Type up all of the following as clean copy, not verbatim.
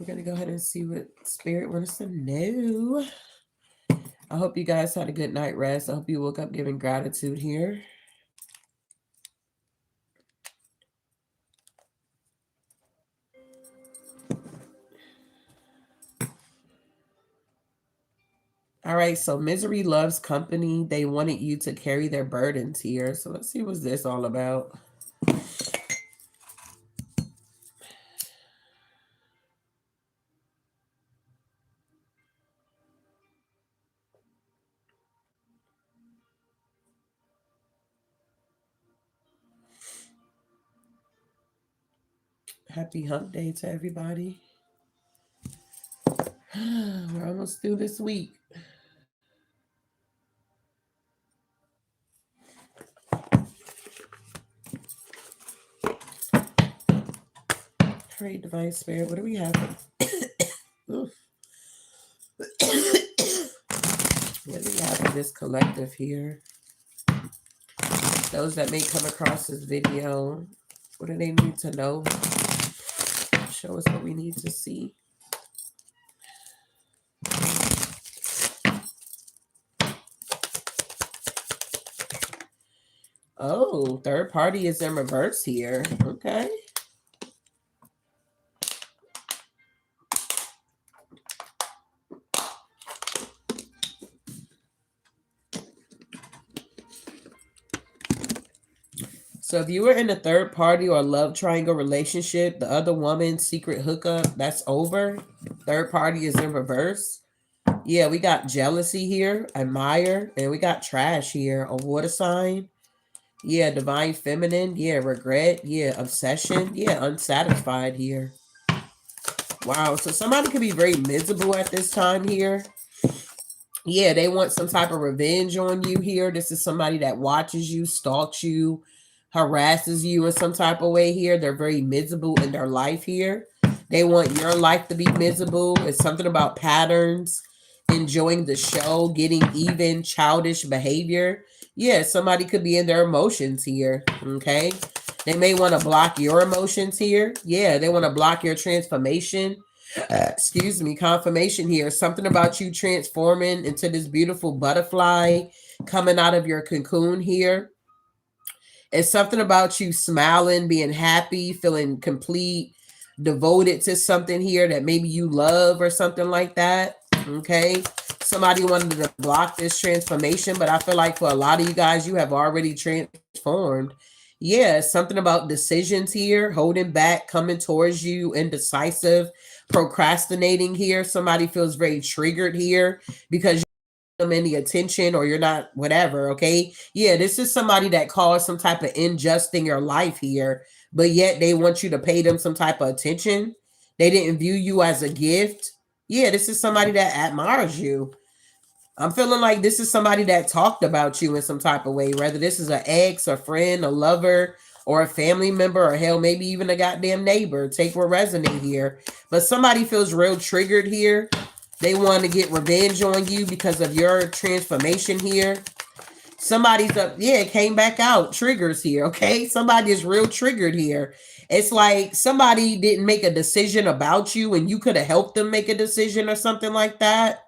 going to go ahead and see what Spirit wants to know. I hope you guys had a good night rest. I hope you woke up giving gratitude here. All right, so misery loves company. They wanted you to carry their burdens here. So let's see what's this all about. Happy hump day to everybody. We're almost through this week. Pray, Divine Spirit, what do we have? What do we have for this collective here? Those that may come across this video, what do they need to know? Show us what we need to see. Oh, third party is in reverse here. Okay. So if you were in a third party or love triangle relationship, the other woman's secret hookup, that's over. Third party is in reverse. Yeah, we got jealousy here, admire, and we got trash here, a water sign. Yeah, divine feminine. Yeah, regret. Yeah, obsession. Yeah, unsatisfied here. Wow, so somebody could be very miserable at this time here. Yeah, they want some type of revenge on you here. This is somebody that watches you, stalks you, harasses you in some type of way here. They're very miserable in their life here. They want your life to be miserable. It's something about patterns, enjoying the show, getting even, childish behavior. Yeah, somebody could be in their emotions here, okay? They may want to block your emotions here. Yeah, they want to block your transformation. Confirmation here. Something about you transforming into this beautiful butterfly coming out of your cocoon here. It's something about you smiling, being happy, feeling complete, devoted to something here that maybe you love or something like that. Okay. Somebody wanted to block this transformation, but I feel like for a lot of you guys, you have already transformed. Yeah, something about decisions here, holding back, coming towards you, indecisive, procrastinating here. Somebody feels very triggered here because them any attention or you're not whatever. Okay, yeah, this is somebody that caused some type of injustice in your life here, but yet they want you to pay them some type of attention. They didn't view you as a gift. Yeah, this is somebody that admires you. I'm feeling like this is somebody that talked about you in some type of way, whether this is an ex, a friend, a lover, or a family member, or hell, maybe even a goddamn neighbor. Take what resonate here. But somebody feels real triggered here. They want to get revenge on you because of your transformation here. Somebody's up, yeah, it came back out. Triggers here, okay? Somebody is real triggered here. It's like somebody didn't make a decision about you and you could have helped them make a decision or something like that.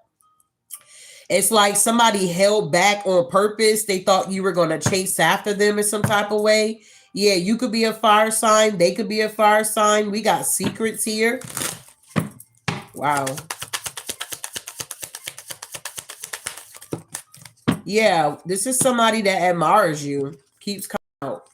It's like somebody held back on purpose. They thought you were going to chase after them in some type of way. Yeah, you could be a fire sign. They could be a fire sign. We got secrets here. Wow. Yeah, this is somebody that admires you. Keeps coming out.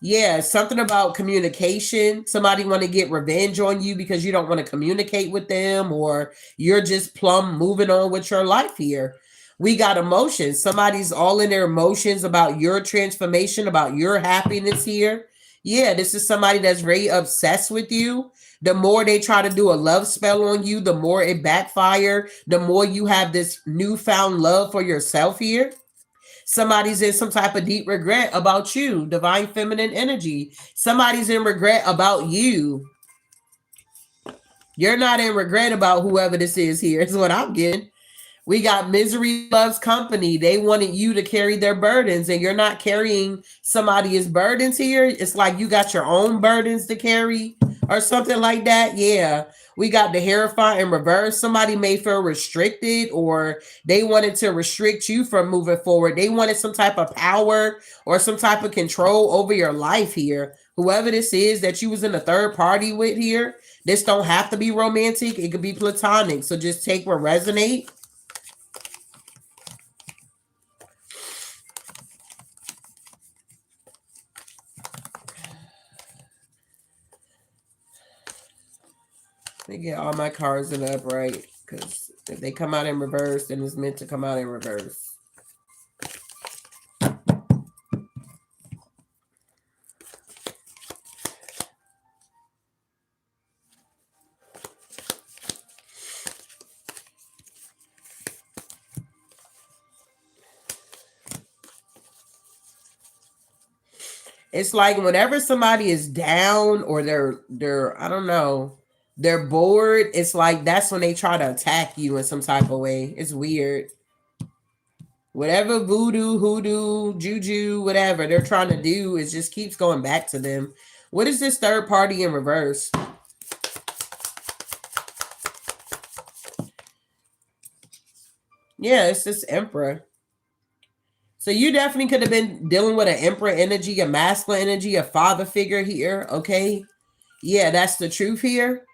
Yeah, something about communication. Somebody want to get revenge on you because you don't want to communicate with them, or you're just plumb moving on with your life here. We got emotions. Somebody's all in their emotions about your transformation, about your happiness here. Yeah, this is somebody that's very obsessed with you. The more they try to do a love spell on you, the more it backfire, the more you have this newfound love for yourself here. Somebody's in some type of deep regret about you, divine feminine energy. Somebody's in regret about you. You're not in regret about whoever this is here, is what I'm getting. We got misery loves company. They wanted you to carry their burdens, and you're not carrying somebody's burdens here. It's like you got your own burdens to carry or something like that. Yeah. We got the Hierophant in reverse. Somebody may feel restricted, or they wanted to restrict you from moving forward. They wanted some type of power or some type of control over your life here. Whoever this is that you was in a third party with here, this don't have to be romantic. It could be platonic. So just take what resonate. Let me get all my cards in the upright, because if they come out in reverse, then it's meant to come out in reverse. It's like whenever somebody is down or they're I don't know, they're bored, it's like that's when they try to attack you in some type of way. It's weird. Whatever voodoo, hoodoo, juju, whatever they're trying to do, it just keeps going back to them. What is this third party in reverse? Yeah, it's this Emperor. So you definitely could have been dealing with an Emperor energy, a masculine energy, a father figure here, okay? Yeah, that's the truth here.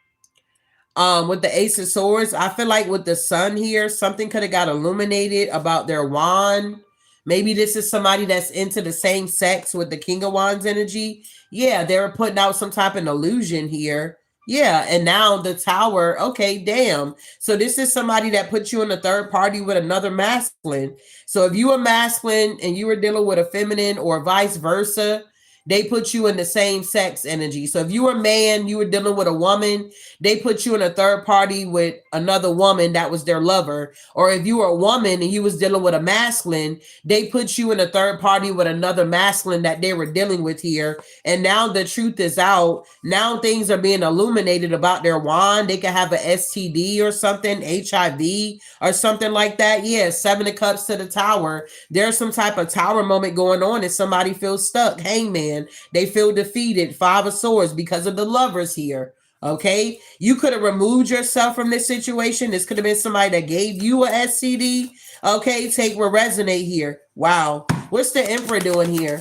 With the Ace of Swords, I feel like with the Sun here, something could have got illuminated about their wand. Maybe this is somebody that's into the same sex with the King of Wands energy. Yeah, they were putting out some type of illusion here. Yeah, and now the Tower, okay, damn. So this is somebody that put you in a third party with another masculine. So if you were masculine and you were dealing with a feminine or vice versa, they put you in the same sex energy. So if you were a man, you were dealing with a woman, they put you in a third party with another woman that was their lover. Or if you were a woman and you was dealing with a masculine, they put you in a third party with another masculine that they were dealing with here. And now the truth is out. Now things are being illuminated about their wand. They could have an STD or something, HIV or something like that. Yeah, 7 of Cups to the Tower. There's some type of Tower moment going on and somebody feels stuck. Hangman. They feel defeated. 5 of Swords because of the lovers here. Okay, you could have removed yourself from this situation. This could have been somebody that gave you a STD. Okay, take what resonate here. Wow, what's the Emperor doing here?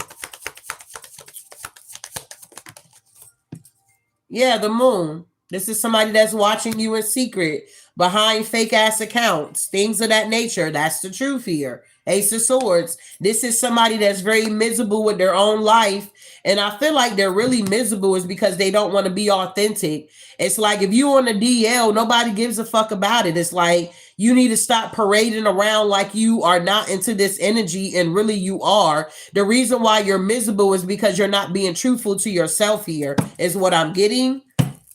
Yeah, the Moon. This is somebody that's watching you in secret behind fake ass accounts, things of that nature. That's the truth here. Ace of Swords. This is somebody that's very miserable with their own life. And I feel like they're really miserable is because they don't want to be authentic. It's like if you on the DL, nobody gives a fuck about it. It's like you need to stop parading around like you are not into this energy and really you are. The reason why you're miserable is because you're not being truthful to yourself here, is what I'm getting.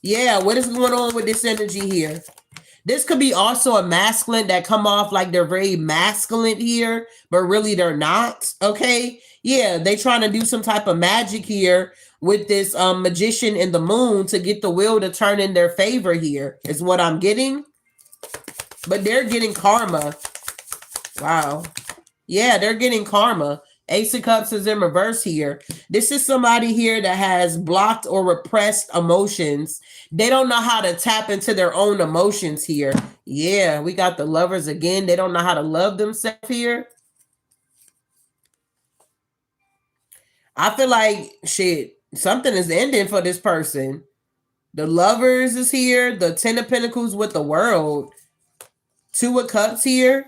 Yeah, what is going on with this energy here? This could be also a masculine that come off like they're very masculine here, but really they're not. Okay. Yeah, they trying to do some type of magic here with this magician in the moon to get the wheel to turn in their favor here, is what I'm getting. But they're getting karma. Wow. Yeah, they're getting karma. Ace of Cups is in reverse here. This is somebody here that has blocked or repressed emotions. They don't know how to tap into their own emotions here. Yeah, we got the Lovers again. They don't know how to love themselves here. I feel like, shit, something is ending for this person. The Lovers is here. The 10 of Pentacles with the World. 2 of Cups here.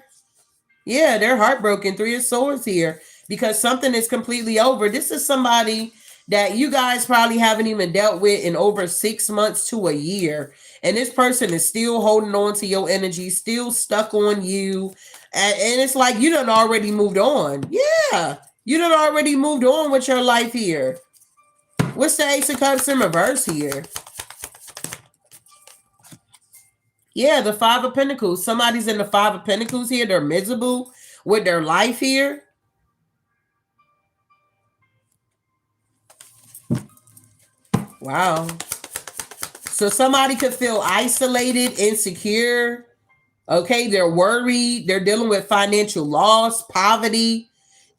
Yeah, they're heartbroken. 3 of Swords here because something is completely over. This is somebody that you guys probably haven't even dealt with in over 6 months to a year. And this person is still holding on to your energy, still stuck on you. And it's like you done already moved on. Yeah, you done already moved on with your life here. What's the Ace of Cups in reverse here? Yeah, the 5 of Pentacles. Somebody's in the 5 of Pentacles here. They're miserable with their life here. Wow. So somebody could feel isolated, insecure. Okay, they're worried. They're dealing with financial loss, poverty.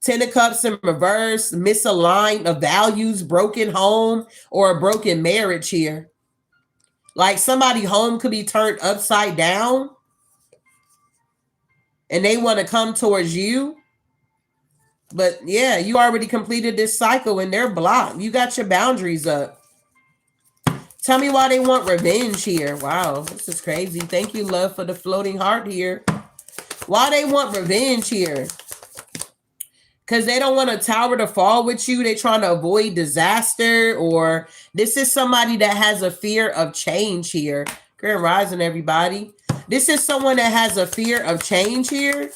Ten of Cups in reverse, misaligned of values, broken home, or a broken marriage here. Like somebody home could be turned upside down and they want to come towards you. But yeah, you already completed this cycle and they're blocked. You got your boundaries up. Tell me why they want revenge here. Wow, this is crazy. Thank you, love, for the floating heart here. Why they want revenge here? Because they don't want a tower to fall with you. They're trying to avoid disaster, or this is somebody that has a fear of change here. Grand Rising, everybody. This is someone that has a fear of change here.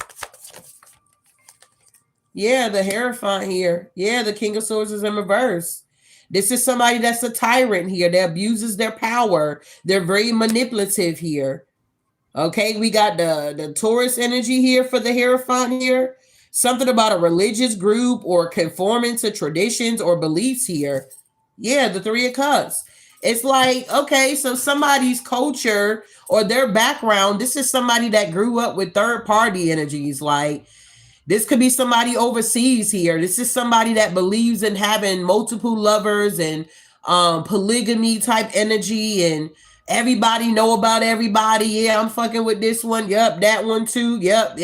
Yeah, the Hierophant here. Yeah, the King of Swords is in reverse. This is somebody that's a tyrant here. That abuses their power. They're very manipulative here. Okay, we got the Taurus energy here for the Hierophant here. Something about a religious group or conforming to traditions or beliefs here. Yeah, the Three of Cups. It's like, okay, so somebody's culture or their background, this is somebody that grew up with third party energies. Like, this could be somebody overseas here. This is somebody that believes in having multiple lovers and polygamy type energy, and everybody know about everybody. Yeah, I'm fucking with this one. Yep, that one too. Yep.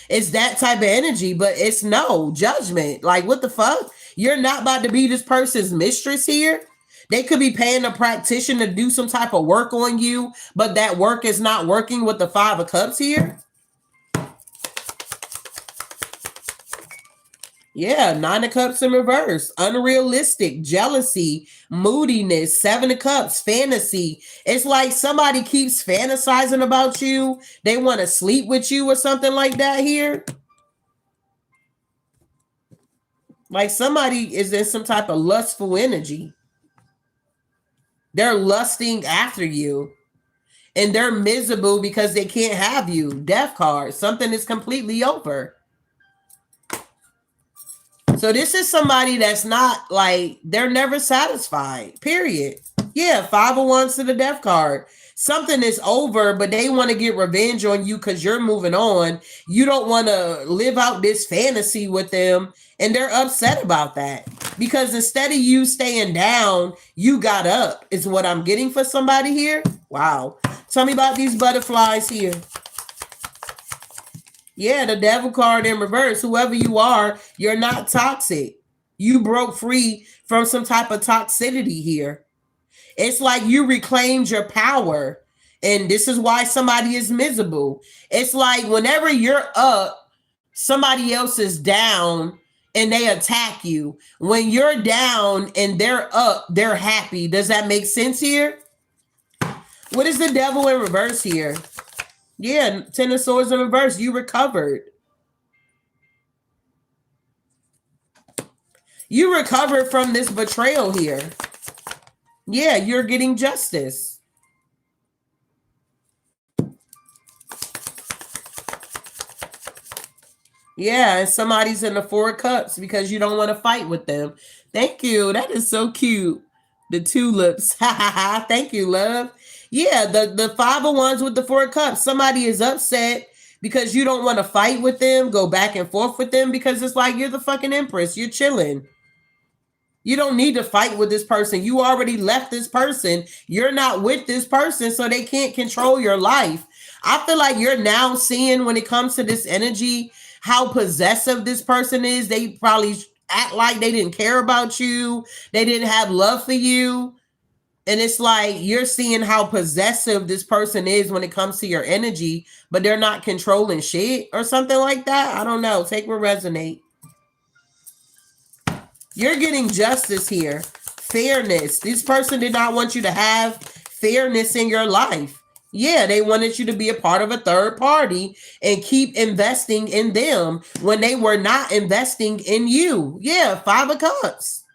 It's that type of energy, but it's no judgment. Like, what the fuck? You're not about to be this person's mistress here. They could be paying a practitioner to do some type of work on you, but that work is not working with the Five of Cups here. Yeah, Nine of Cups in reverse, unrealistic, jealousy, moodiness, Seven of Cups, fantasy. It's like somebody keeps fantasizing about you. They want to sleep with you or something like that here. Like somebody is in some type of lustful energy. They're lusting after you. And they're miserable because they can't have you. Death card. Something is completely over. So this is somebody that's not like, they're never satisfied, period. Yeah, Five of Wands to the Death card. Something is over, but they want to get revenge on you because you're moving on. You don't want to live out this fantasy with them, and they're upset about that. Because instead of you staying down, you got up, is what I'm getting for somebody here. Wow. Tell me about these butterflies here. Yeah, the Devil card in reverse. Whoever you are, you're not toxic. You broke free from some type of toxicity here. It's like you reclaimed your power. And this is why somebody is miserable. It's like whenever you're up, somebody else is down and they attack you. When you're down and they're up, they're happy. Does that make sense here? What is the Devil in reverse here? Yeah, Ten of Swords in reverse. You recovered. You recovered from this betrayal here. Yeah, you're getting justice. Yeah, and somebody's in the Four of Cups because you don't want to fight with them. Thank you. That is so cute. The tulips. Thank you, love. Yeah, the Five of Wands with the Four of Cups. Somebody is upset because you don't want to fight with them, go back and forth with them, because it's like you're the fucking empress. You're chilling. You don't need to fight with this person. You already left this person. You're not with this person, so they can't control your life. I feel like you're now seeing, when it comes to this energy, how possessive this person is. They probably act like they didn't care about you. They didn't have love for you. And it's like you're seeing how possessive this person is when it comes to your energy, but they're not controlling shit or something like that. I don't know. Take what resonate. You're getting justice here. Fairness. This person did not want you to have fairness in your life. Yeah, they wanted you to be a part of a third party and keep investing in them when they were not investing in you. Yeah, Five of Cups.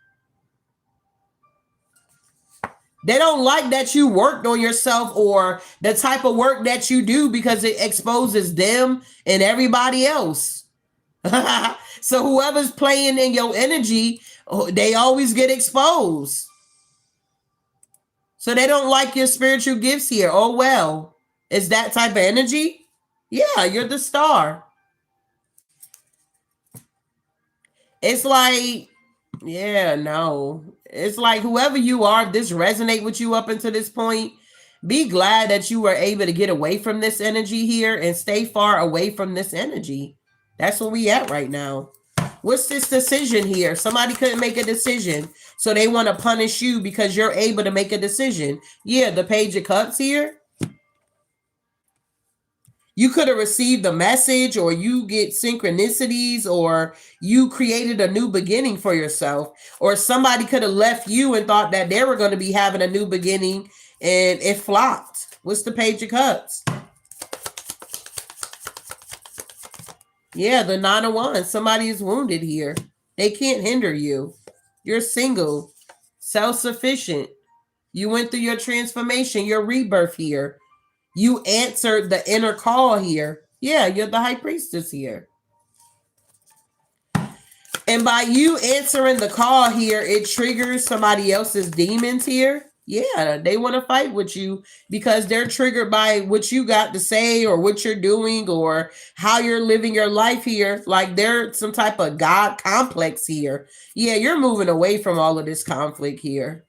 They don't like that you worked on yourself or the type of work that you do, because it exposes them and everybody else. So whoever's playing in your energy, they always get exposed. So they don't like your spiritual gifts here. Oh, well, it's that type of energy. Yeah, you're the star. It's like, yeah, no. It's like whoever you are, this resonate with you up until this point. Be glad that you were able to get away from this energy here and stay far away from this energy. That's where we at right now. What's this decision here? Somebody couldn't make a decision, so they want to punish you because you're able to make a decision. Yeah, the Page of Cups here. You could have received a message, or you get synchronicities, or you created a new beginning for yourself, or somebody could have left you and thought that they were going to be having a new beginning and it flopped. What's the Page of Cups? Yeah, the Nine of Wands. Somebody is wounded here. They can't hinder you. You're single, self-sufficient. You went through your transformation, your rebirth here. You answered the inner call here. Yeah, you're the High Priestess here. And by you answering the call here, it triggers somebody else's demons here. Yeah, they want to fight with you because they're triggered by what you got to say or what you're doing or how you're living your life here. Like there's some type of God complex here. Yeah, you're moving away from all of this conflict here.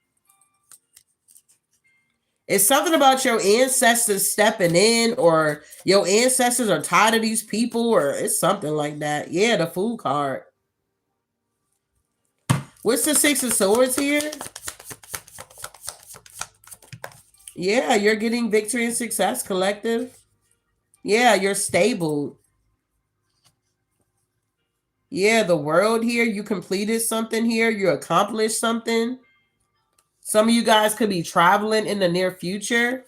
It's something about your ancestors stepping in, or your ancestors are tired of these people, or it's something like that. Yeah, the Fool card. What's the Six of Swords here? Yeah, you're getting victory and success, collective. Yeah, you're stable. Yeah, the World here. You completed something here. You accomplished something. Some of you guys could be traveling in the near future.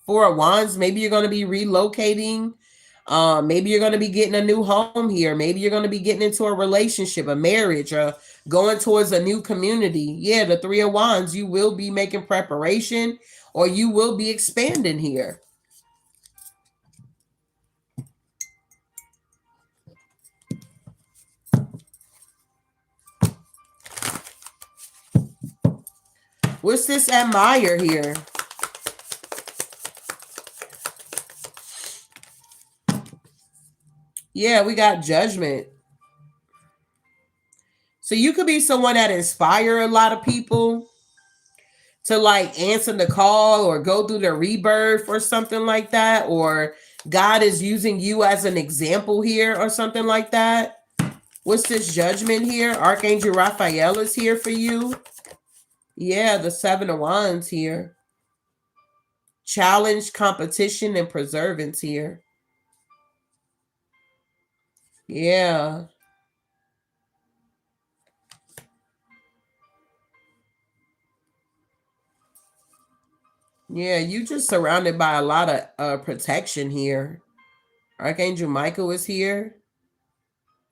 Four of Wands. Maybe you're going to be relocating. Maybe you're going to be getting a new home here. Maybe you're going to be getting into a relationship, a marriage, or going towards a new community. Yeah, the Three of Wands. You will be making preparation, or you will be expanding here. What's this Admire here? Yeah, we got Judgment. So you could be someone that inspire a lot of people to like answer the call or go through the rebirth or something like that. Or God is using you as an example here or something like that. What's this Judgment here? Archangel Raphael is here for you. Yeah, the Seven of Wands here. Challenge, competition, and perseverance here. Yeah. Yeah, you just surrounded by a lot of protection here. Archangel Michael is here.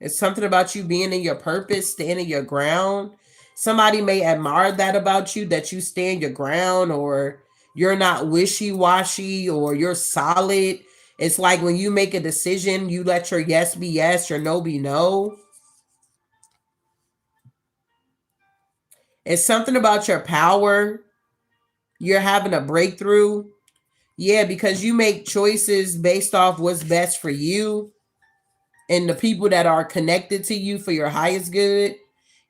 It's something about you being in your purpose, standing your ground. Somebody may admire that about you, that you stand your ground, or you're not wishy-washy, or you're solid. It's like when you make a decision, you let your yes be yes, your no be no. It's something about your power. You're having a breakthrough. Yeah, because you make choices based off what's best for you and the people that are connected to you for your highest good.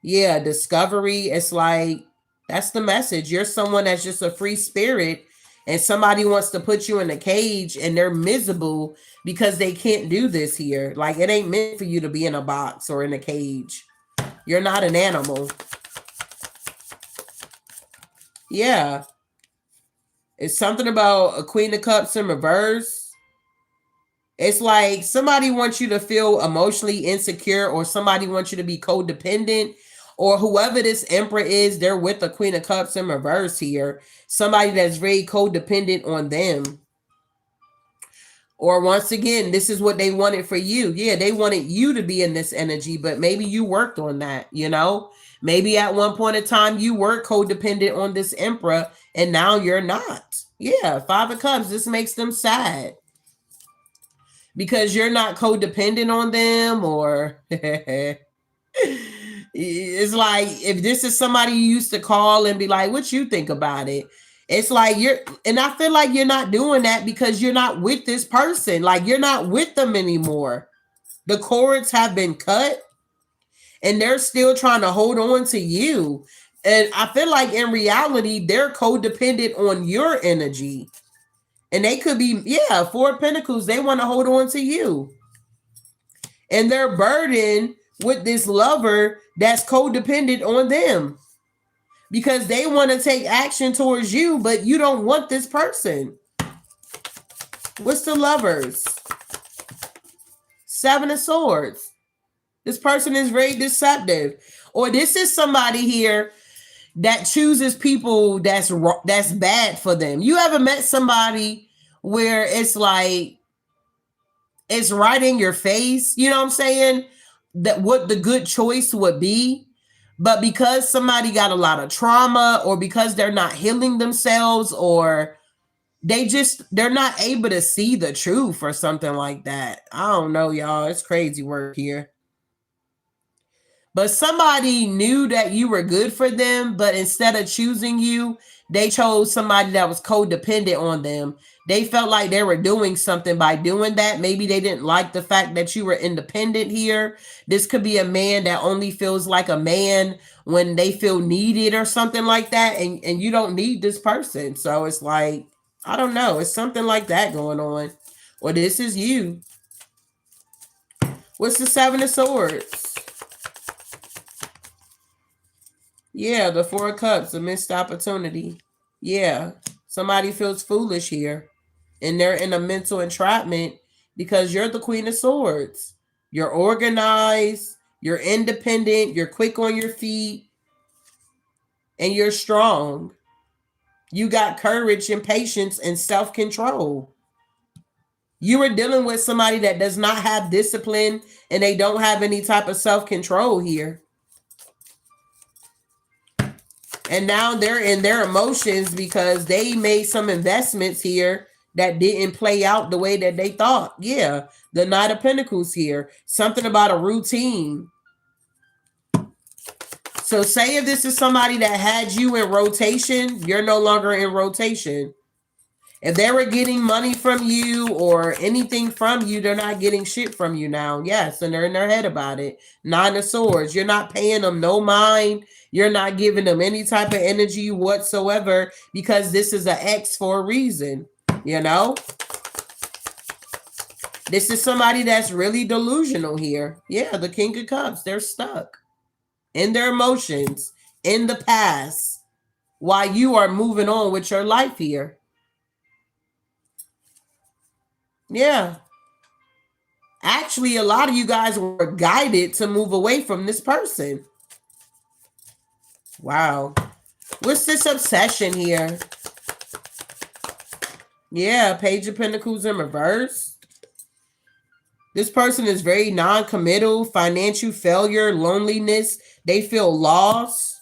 Yeah, discovery. It's like that's the message. You're someone that's just a free spirit, and somebody wants to put you in a cage and they're miserable because they can't do this here. Like it ain't meant for you to be in a box or in a cage. You're not an animal. Yeah. It's something about a Queen of Cups in reverse. It's like somebody wants you to feel emotionally insecure, or somebody wants you to be codependent, or whoever this Emperor is, they're with the Queen of Cups in reverse here. Somebody that's very codependent on them. Or once again, this is what they wanted for you. Yeah, they wanted you to be in this energy, but maybe you worked on that, you know? Maybe at one point in time you were codependent on this Emperor and now you're not. Yeah, Five of Cups, this makes them sad because you're not codependent on them, or it's like if this is somebody you used to call and be like, what you think about it? It's like and I feel like you're not doing that because you're not with this person. Like you're not with them anymore. The cords have been cut and they're still trying to hold on to you. And I feel like in reality, they're codependent on your energy. And they could be, yeah, Four of Pentacles. They want to hold on to you. And they're burdened with this lover that's codependent on them. Because they want to take action towards you, but you don't want this person. What's the Lovers? Seven of Swords. This person is very deceptive. Or this is somebody here that chooses people that's bad for them. You ever met somebody where it's like, it's right in your face, you know what I'm saying? That what the good choice would be. But because somebody got a lot of trauma, or because they're not healing themselves, or they're not able to see the truth or something like that. I don't know, y'all. It's crazy work here. But somebody knew that you were good for them, but instead of choosing you, they chose somebody that was codependent on them. They felt like they were doing something by doing that. Maybe they didn't like the fact that you were independent here. This could be a man that only feels like a man when they feel needed or something like that. And you don't need this person. So it's like, I don't know. It's something like that going on. Or this is you. What's the Seven of Swords? Yeah, the Four of Cups, a missed opportunity. Yeah, somebody feels foolish here. And they're in a mental entrapment because you're the Queen of Swords. You're organized, you're independent, you're quick on your feet, and you're strong. You got courage and patience and self-control. You are dealing with somebody that does not have discipline and they don't have any type of self-control here. And now they're in their emotions because they made some investments here that didn't play out the way that they thought. Yeah, the Knight of Pentacles here. Something about a routine. So say if this is somebody that had you in rotation, you're no longer in rotation. If they were getting money from you or anything from you, they're not getting shit from you now. Yes, and they're in their head about it. Nine of Swords. You're not paying them no mind. You're not giving them any type of energy whatsoever because this is an X for a reason, you know? This is somebody that's really delusional here. Yeah, the King of Cups. They're stuck in their emotions, in the past, while you are moving on with your life here. Yeah. Actually, a lot of you guys were guided to move away from this person. Wow. What's this obsession here? Yeah, Page of Pentacles in reverse. This person is very non-committal, financial failure, loneliness. They feel lost.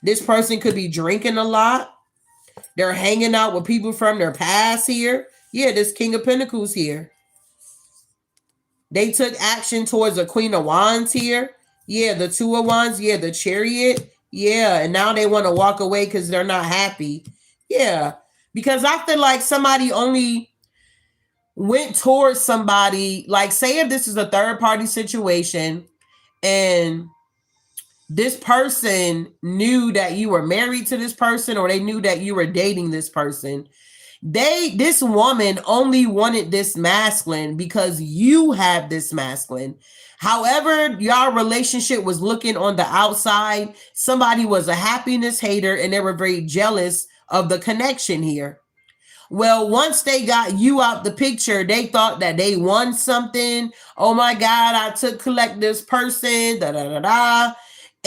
This person could be drinking a lot. They're hanging out with people from their past here. Yeah, this King of Pentacles here. They took action towards a Queen of Wands here. Yeah, the Two of Wands. Yeah, the Chariot. Yeah, and now they want to walk away because they're not happy. Yeah, because I feel like somebody only went towards somebody. Like, say if this is a third-party situation and this person knew that you were married to this person or they knew that you were dating this person. This woman only wanted this masculine because you have this masculine. However, your relationship was looking on the outside, somebody was a happiness hater and they were very jealous of the connection here. Well, once they got you out the picture, they thought that they won something. Oh my God, I collect this person, da da da da.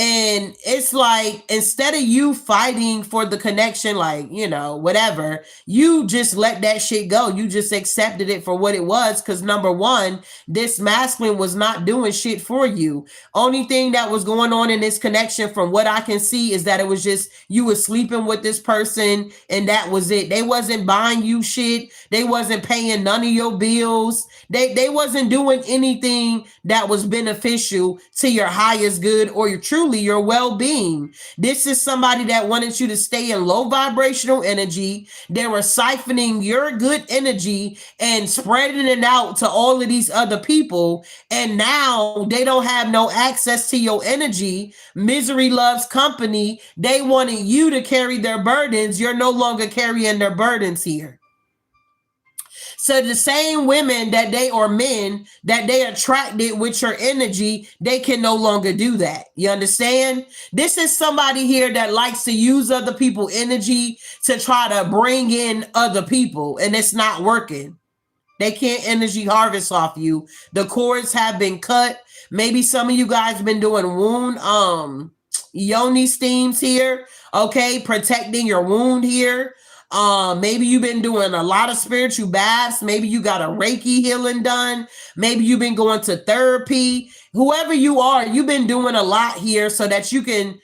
And it's like, instead of you fighting for the connection, like, you know, whatever, you just let that shit go. You just accepted it for what it was. Because number one, this masculine was not doing shit for you. Only thing that was going on in this connection, from what I can see, is that it was just you were sleeping with this person and that was it. They wasn't buying you shit. They wasn't paying none of your bills. They wasn't doing anything that was beneficial to your highest good or your true truly your well-being. This is somebody that wanted you to stay in low vibrational energy. They were siphoning your good energy and spreading it out to all of these other people. And now they don't have no access to your energy. Misery loves company. They wanted you to carry their burdens. You're no longer carrying their burdens here. So the same women that they or men that they attracted with your energy, they can no longer do that. You understand? This is somebody here that likes to use other people's energy to try to bring in other people, and it's not working. They can't energy harvest off you. The cords have been cut. Maybe some of you guys been doing wound yoni steams here, okay, protecting your wound here. Maybe you've been doing a lot of spiritual baths. Maybe you got a Reiki healing done. Maybe you've been going to therapy. Whoever you are, you've been doing a lot here so that you can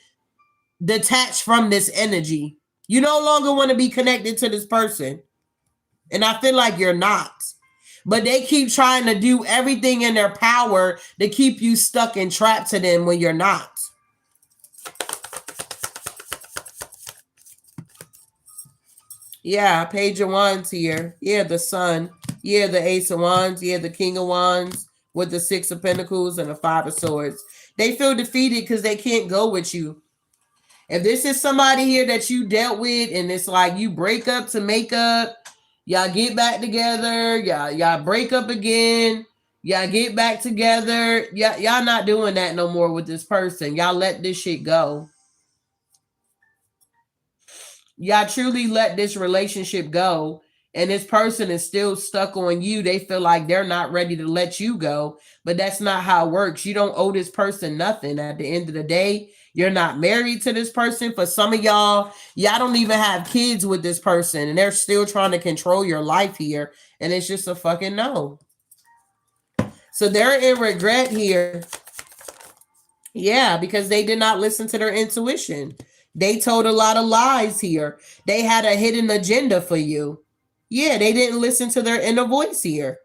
detach from this energy. You no longer want to be connected to this person. And I feel like you're not. But they keep trying to do everything in their power to keep you stuck and trapped to them when you're not. Yeah, Page of Wands here. Yeah, the Sun. Yeah, the Ace of Wands. Yeah, the King of Wands with the Six of Pentacles and the Five of Swords. They feel defeated because they can't go with you. If this is somebody here that you dealt with and it's like you break up to make up, y'all get back together, y'all break up again, y'all get back together, y'all not doing that no more with this person. Y'all let this shit go. Y'all truly let this relationship go, and this person is still stuck on you. They feel like they're not ready to let you go, but that's not how it works. You don't owe this person nothing. At the end of the day, you're not married to this person. For some of y'all don't even have kids with this person, and they're still trying to control your life here, and it's just a fucking no. So they're in regret here. Yeah, because they did not listen to their intuition. They told a lot of lies here. They had a hidden agenda for you. Yeah, they didn't listen to their inner voice here.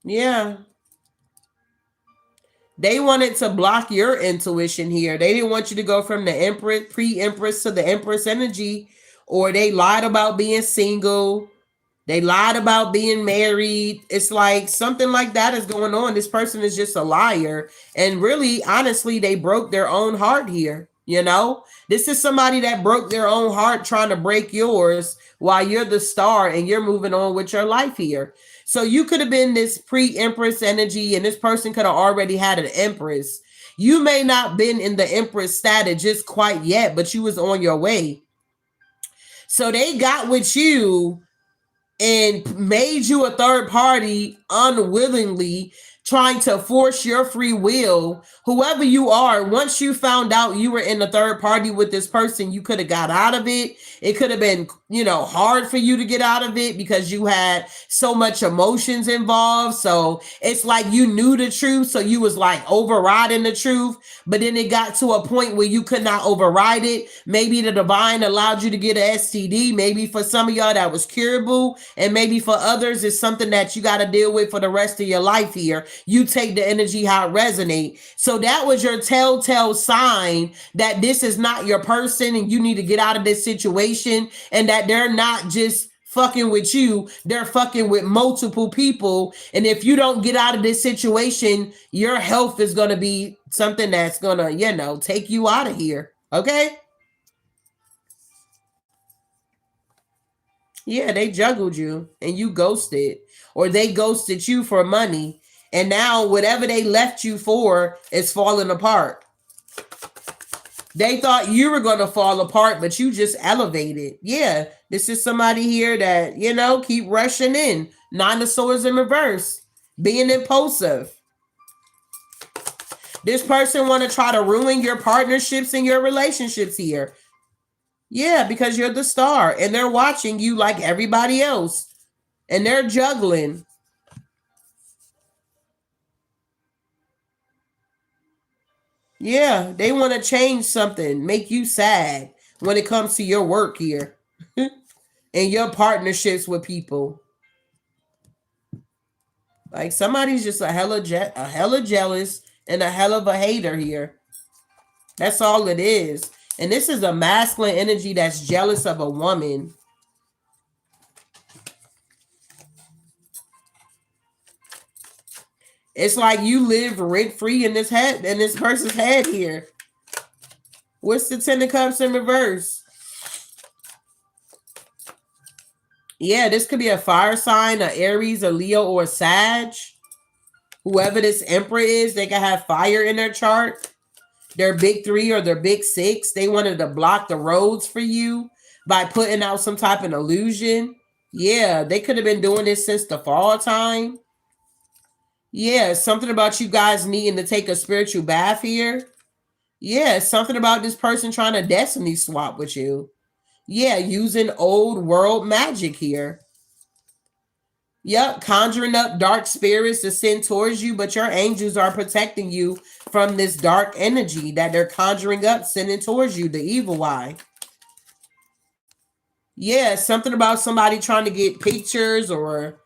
Yeah. They wanted to block your intuition here. They didn't want you to go from the Empress, pre-Empress to the Empress energy, or they lied about being single. They lied about being married. It's like something like that is going on. This person is just a liar. And really, honestly, they broke their own heart here. You know, this is somebody that broke their own heart trying to break yours while you're the star and you're moving on with your life here. So you could have been this pre-Empress energy, and this person could have already had an Empress. You may not been in the Empress status just quite yet, but you was on your way. So they got with you and made you a third party unwillingly, trying to force your free will. Whoever you are, once you found out you were in the third party with this person, you could have got out of it. It could have been, hard for you to get out of it because you had so much emotions involved. So it's like you knew the truth, so you was like overriding the truth, but then it got to a point where you could not override it. Maybe the divine allowed you to get an STD. Maybe for some of y'all that was curable, and maybe for others it's something that you got to deal with for the rest of your life here. You take the energy how it resonate. So that was your telltale sign that this is not your person and you need to get out of this situation, and that they're not just fucking with you, they're fucking with multiple people. And if you don't get out of this situation, your health is going to be something that's going to, take you out of here. Okay? Yeah, they juggled you and you ghosted, or they ghosted you for money. And now whatever they left you for is falling apart. They thought you were going to fall apart, but you just elevated. Yeah, this is somebody here that, keep rushing in. Nine of Swords in reverse. Being impulsive. This person want to try to ruin your partnerships and your relationships here. Yeah, because you're the star and they're watching you like everybody else. And they're juggling. Yeah, they want to change something, make you sad when it comes to your work here. in your partnerships with people. Like somebody's just a hella jealous and a hell of a hater here. That's all it is. And this is a masculine energy that's jealous of a woman. It's like you live rent free in this head, in this person's head here. What's the Ten of Cups in reverse? Yeah, this could be a fire sign, a Aries, a Leo, or a Sag. Whoever this Emperor is, they can have fire in their chart. Their big three or their big six, they wanted to block the roads for you by putting out some type of illusion. Yeah, they could have been doing this since the fall time. Yeah, something about you guys needing to take a spiritual bath here. Yeah, something about this person trying to destiny swap with you. Yeah, using old world magic here. Yep, conjuring up dark spirits to send towards you, but your angels are protecting you from this dark energy that they're conjuring up, sending towards you, the evil eye. Yeah, something about somebody trying to get pictures or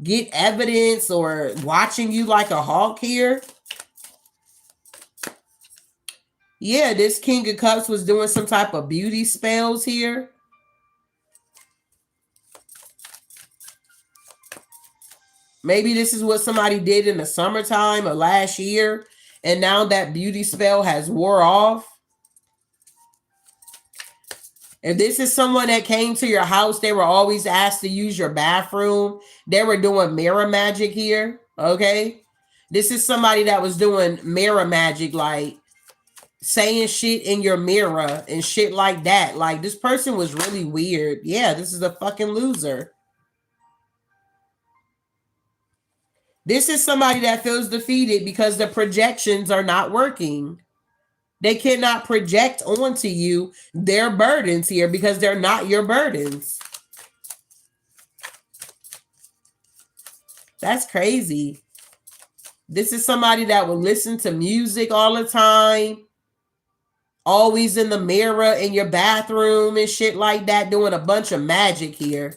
get evidence or watching you like a hawk here. Yeah, this King of Cups was doing some type of beauty spells here. Maybe this is what somebody did in the summertime or last year, and now that beauty spell has wore off. If this is someone that came to your house, they were always asked to use your bathroom. They were doing mirror magic here, okay? This is somebody that was doing mirror magic, like saying shit in your mirror and shit like that. Like, this person was really weird. Yeah, this is a fucking loser. This is somebody that feels defeated because the projections are not working. They cannot project onto you their burdens here because they're not your burdens. That's crazy. This is somebody that will listen to music all the time, always in the mirror in your bathroom and shit like that, doing a bunch of magic here.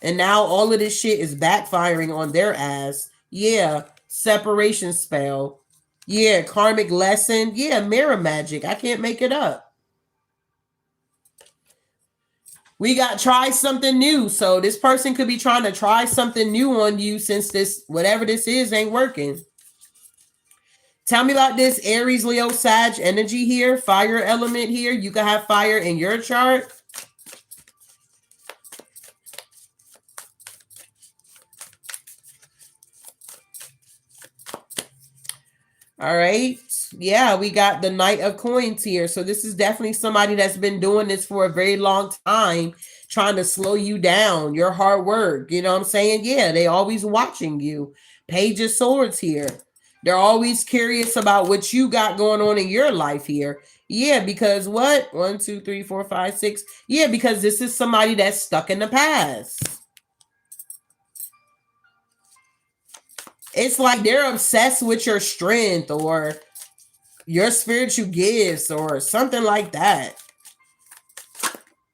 And now all of this shit is backfiring on their ass. Yeah, separation spell. Yeah, karmic lesson. Yeah, mirror magic. I can't make it up. We got try something new. So this person could be trying to try something new on you since this, whatever this is, ain't working. Tell me about this Aries, Leo, Sag energy here. Fire element here. You can have fire in your chart. All right. Yeah, we got the Knight of Coins here. So this is definitely somebody that's been doing this for a very long time, trying to slow you down, your hard work. You know what I'm saying? Yeah, they always watching you. Page of Swords here. They're always curious about what you got going on in your life here. Yeah, because what? 1, 2, 3, 4, 5, 6. Yeah, because this is somebody that's stuck in the past. It's like they're obsessed with your strength or your spiritual gifts or something like that.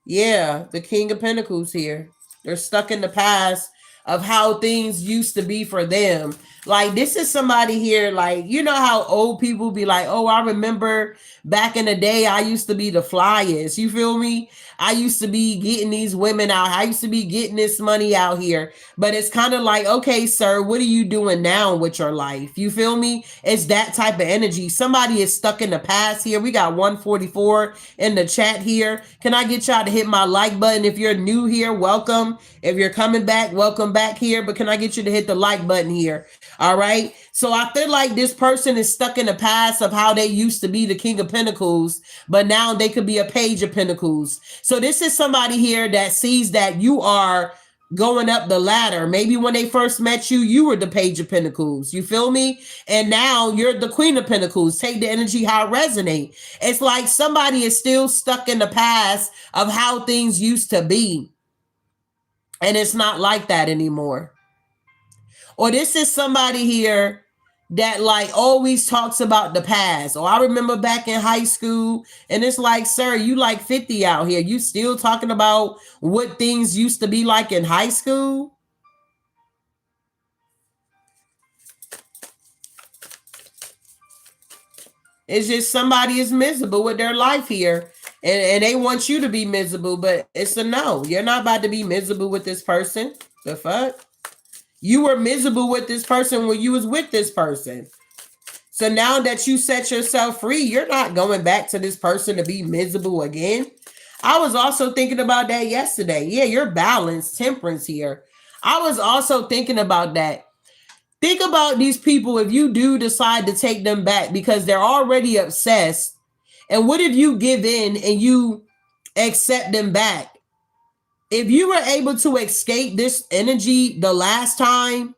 Yeah, the King of Pentacles here. They're stuck in the past of how things used to be for them. Like, this is somebody here, like, you know how old people be like, oh, I remember back in the day, I used to be the flyest. You feel me? I used to be getting these women out. I used to be getting this money out here. But it's kind of like, okay, sir, what are you doing now with your life? You feel me? It's that type of energy. Somebody is stuck in the past here. We got 144 in the chat here. Can I get y'all to hit my like button? If you're new here, welcome. If you're coming back, welcome back here. But can I get you to hit the like button here? All right. So I feel like this person is stuck in the past of how they used to be the King of Pentacles, but now they could be a Page of Pentacles. So this is somebody here that sees that you are going up the ladder. Maybe when they first met you, you were the Page of Pentacles. You feel me? And now you're the Queen of Pentacles. Take the energy how it resonates. It's like somebody is still stuck in the past of how things used to be. And it's not like that anymore. Or this is somebody here that like always talks about the past. Or I remember back in high school, and it's like, sir, you like 50 out here. You still talking about what things used to be like in high school? It's just somebody is miserable with their life here. And they want you to be miserable, but it's a no. You're not about to be miserable with this person. The fuck? You were miserable with this person when you was with this person. So now that you set yourself free, you're not going back to this person to be miserable again. I was also thinking about that yesterday. Yeah, you're balanced, temperance here. I was also thinking about that. Think about these people if you do decide to take them back because they're already obsessed. And what if you give in and you accept them back? If you were able to escape this energy the last time,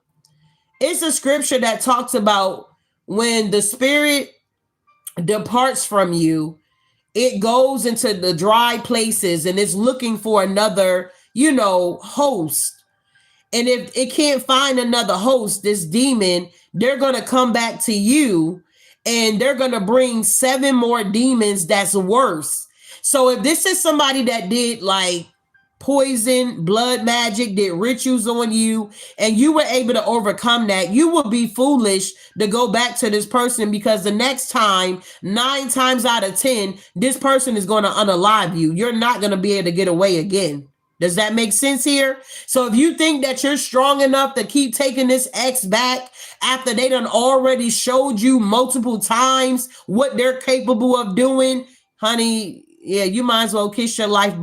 it's a scripture that talks about when the spirit departs from you, it goes into the dry places and it's looking for another, host. And if it can't find another host, this demon, they're going to come back to you and they're going to bring 7 more demons that's worse. So if this is somebody that did like poison, blood magic, did rituals on you, and you were able to overcome that, you would be foolish to go back to this person because the next time, 9 times out of 10, this person is going to unalive you. You're not going to be able to get away again. Does that make sense here? So if you think that you're strong enough to keep taking this ex back after they done already showed you multiple times what they're capable of doing, honey, yeah, you might as well kiss your life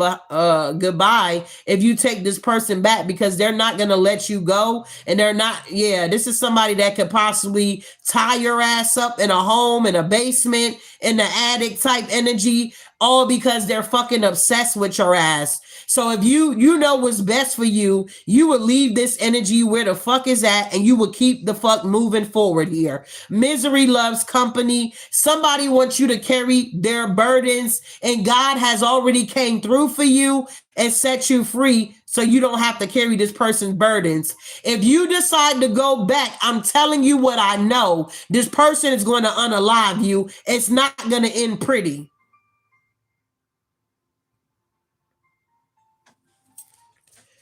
goodbye if you take this person back because they're not going to let you go. And they're not, this is somebody that could possibly tie your ass up in a home, in a basement, in the attic type energy, all because they're fucking obsessed with your ass. So if you know what's best for you, you would leave this energy where the fuck is at and you would keep the fuck moving forward here. Misery loves company. Somebody wants you to carry their burdens and God has already came through for you and set you free so you don't have to carry this person's burdens. If you decide to go back, I'm telling you what I know. This person is going to unalive you. It's not going to end pretty.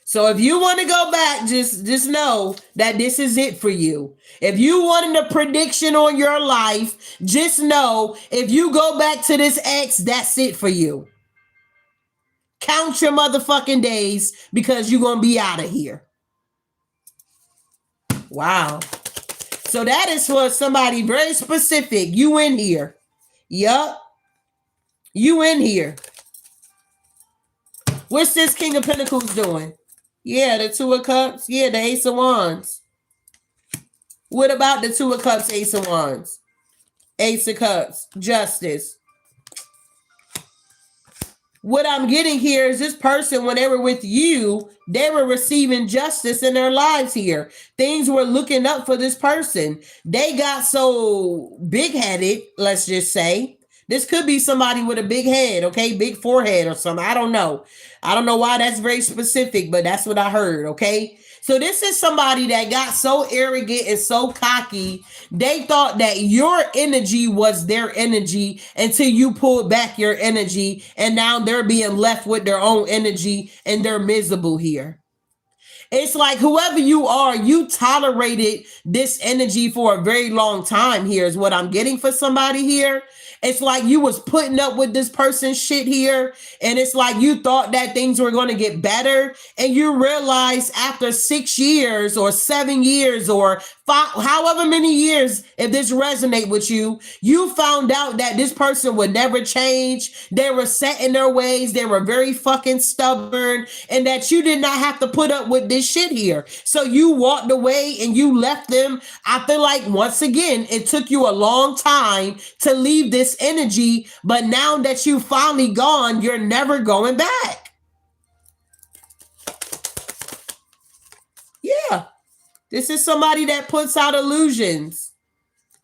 So if you want to go back, just know that this is it for you. If you wanted a prediction on your life, just know if you go back to this ex, that's it for you. Count your motherfucking days because you're going to be out of here. Wow. So that is for somebody very specific. You in here. Yup. You in here. What's this King of Pentacles doing? Yeah, the 2 of Cups. Yeah, the Ace of Wands. What about the 2 of Cups, Ace of Wands? Ace of Cups, Justice. What I'm getting here is this person, when they were with you, they were receiving justice in their lives here. Things were looking up for this person. They got so big-headed, let's just say. This could be somebody with a big head, okay? Big forehead or something. I don't know. I don't know why that's very specific, but that's what I heard, okay? So this is somebody that got so arrogant and so cocky, they thought that your energy was their energy until you pulled back your energy, and now they're being left with their own energy and they're miserable here. It's like whoever you are, you tolerated this energy for a very long time here is what I'm getting for somebody here. It's like you was putting up with this person's shit here. And it's like you thought that things were going to get better. And you realize after 6 years or 7 years or however many years, if this resonate with you, you found out that this person would never change. They were set in their ways. They were very fucking stubborn, and that you did not have to put up with this shit here. So you walked away and you left them. I feel like once again, it took you a long time to leave this energy, but now that you finally gone, you're never going back. Yeah. This is somebody that puts out illusions.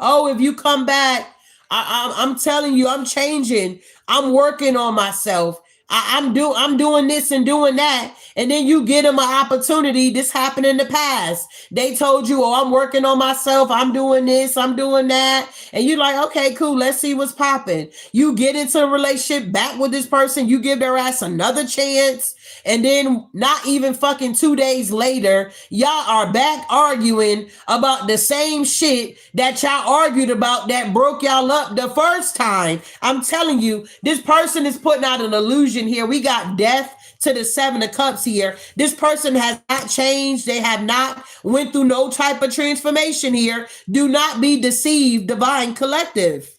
Oh, if you come back, I'm telling you, I'm changing. I'm working on myself. I'm doing this and doing that. And then you get them an opportunity. This happened in the past. They told you, oh, I'm working on myself. I'm doing this. I'm doing that. And you're like, okay, cool. Let's see what's popping. You get into a relationship back with this person. You give their ass another chance. And then not even fucking 2 days later, y'all are back arguing about the same shit that y'all argued about that broke y'all up the first time. I'm telling you, this person is putting out an illusion here. We got death to the 7 of Cups here. This person has not changed. They have not went through no type of transformation here. Do not be deceived, Divine Collective.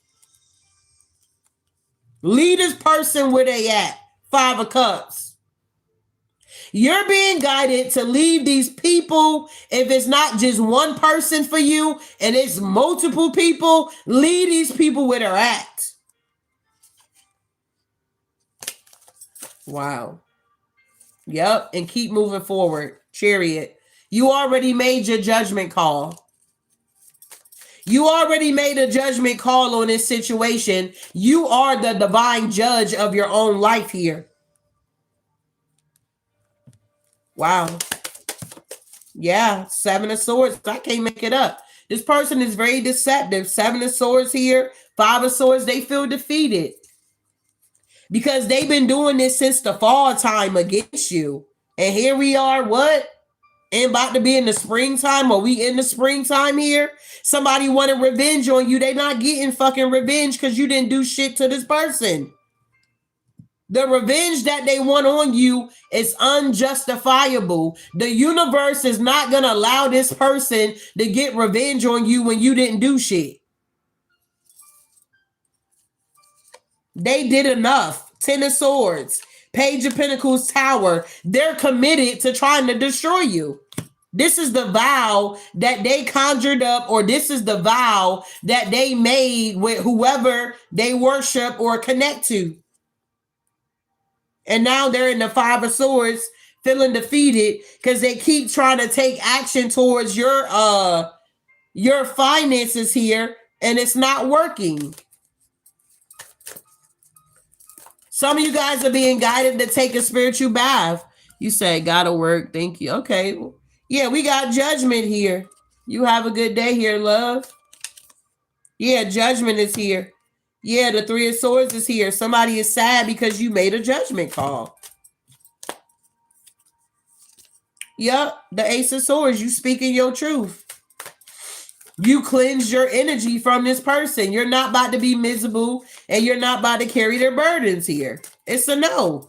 Leave this person where they at. 5 of Cups. You're being guided to leave these people. If it's not just one person for you and it's multiple people, leave these people where they're at. Wow. Yep. And keep moving forward. Chariot. You already made your judgment call. You already made a judgment call on this situation. You are the divine judge of your own life here. Wow. Yeah, 7 of Swords. I can't make it up. This person is very deceptive. 7 of Swords here, 5 of Swords. They feel defeated because they've been doing this since the fall time against you. And here we are, what? And about to be in the springtime. Are we in the springtime here? Somebody wanted revenge on you. They not getting fucking revenge because you didn't do shit to this person. The revenge that they want on you is unjustifiable. The universe is not going to allow this person to get revenge on you when you didn't do shit. They did enough. 10 of Swords, Page of Pentacles, Tower. They're committed to trying to destroy you. This is the vow that they conjured up, or this is the vow that they made with whoever they worship or connect to. And now they're in the 5 of Swords feeling defeated because they keep trying to take action towards your finances here, and it's not working. Some of you guys are being guided to take a spiritual bath. You say, gotta work. Thank you. Okay. Yeah, we got Judgment here. You have a good day here, love. Yeah, Judgment is here. Yeah, the 3 of Swords is here. Somebody is sad because you made a judgment call. Yep, the Ace of Swords, you speaking your truth. You cleanse your energy from this person. You're not about to be miserable, and you're not about to carry their burdens here. It's a no.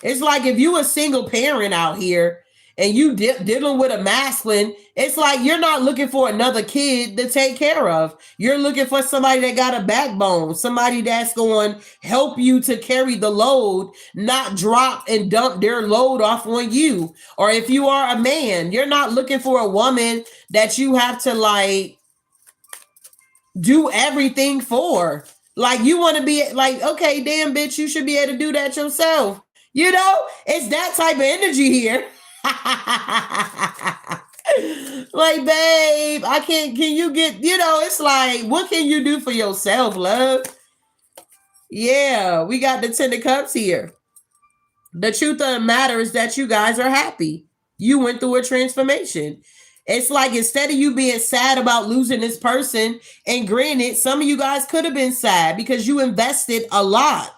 It's like if you a single parent out here and you dealing with a masculine, it's like you're not looking for another kid to take care of. You're looking for somebody that got a backbone, somebody that's going to help you to carry the load, not drop and dump their load off on you. Or if you are a man, you're not looking for a woman that you have to like do everything for. Like you want to be like, okay, damn bitch, you should be able to do that yourself. You know, it's that type of energy here. Like, babe, I can't, can you get, you know, it's like, what can you do for yourself, love? Yeah, we got the 10 of Cups here. The truth of the matter is that you guys are happy. You went through a transformation. It's like instead of you being sad about losing this person, and granted, some of you guys could have been sad because you invested a lot.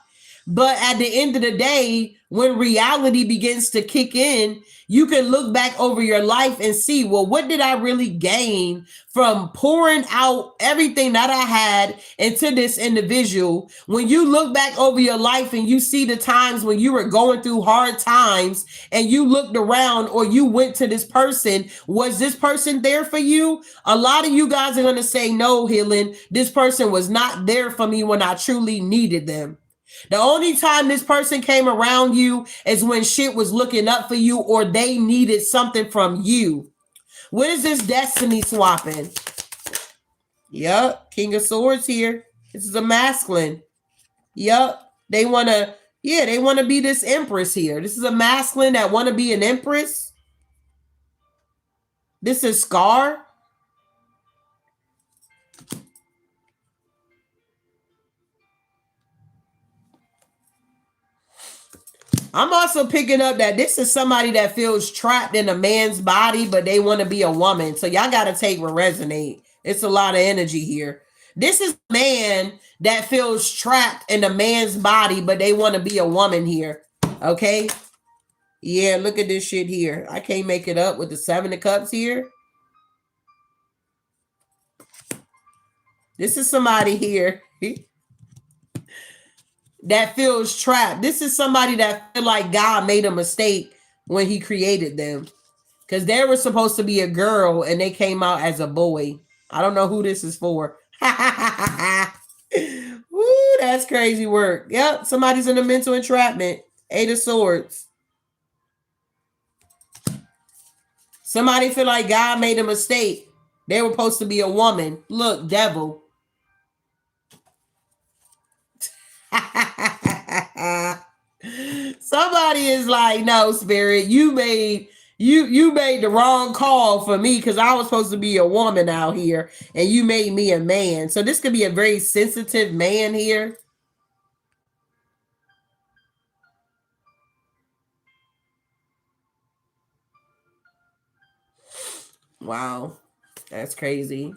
But at the end of the day, when reality begins to kick in, you can look back over your life and see, well, what did I really gain from pouring out everything that I had into this individual? When you look back over your life and you see the times when you were going through hard times and you looked around or you went to this person, was this person there for you? A lot of you guys are going to say, no, Healing, this person was not there for me when I truly needed them. The only time this person came around you is when shit was looking up for you or they needed something from you. What is this destiny swapping? Yup, King of Swords here. This is a masculine. Yup, they want to, yeah, they want to be this empress here. This is a masculine that want to be an empress. This is Scar. I'm also picking up that this is somebody that feels trapped in a man's body, but they want to be a woman. So y'all got to take what resonate. It's a lot of energy here. This is a man that feels trapped in a man's body, but they want to be a woman here. Okay. Yeah, look at this shit here. I can't make it up with the 7 of Cups here. This is somebody here that feels trapped. This is somebody that feel like God made a mistake when he created them. Because they were supposed to be a girl and they came out as a boy. I don't know who this is for. Woo, that's crazy work. Yep, somebody's in a mental entrapment. 8 of Swords. Somebody feel like God made a mistake. They were supposed to be a woman. Look, devil. Somebody is like, no, spirit, you made the wrong call for me because I was supposed to be a woman out here and you made me a man. So this could be a very sensitive man here. Wow, that's crazy.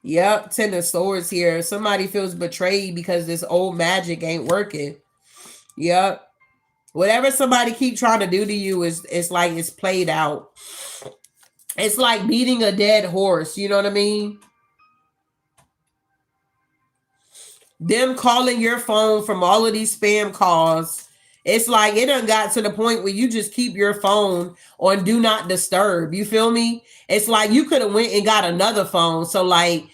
Yep, 10 of Swords here. Somebody feels betrayed because this old magic ain't working. Yep. Whatever somebody keep trying to do to you is, it's like it's played out. It's like beating a dead horse. You know what I mean? Them calling your phone from all of these spam calls. It's like it done got to the point where you just keep your phone on do not disturb. You feel me? It's like you could have went and got another phone. So like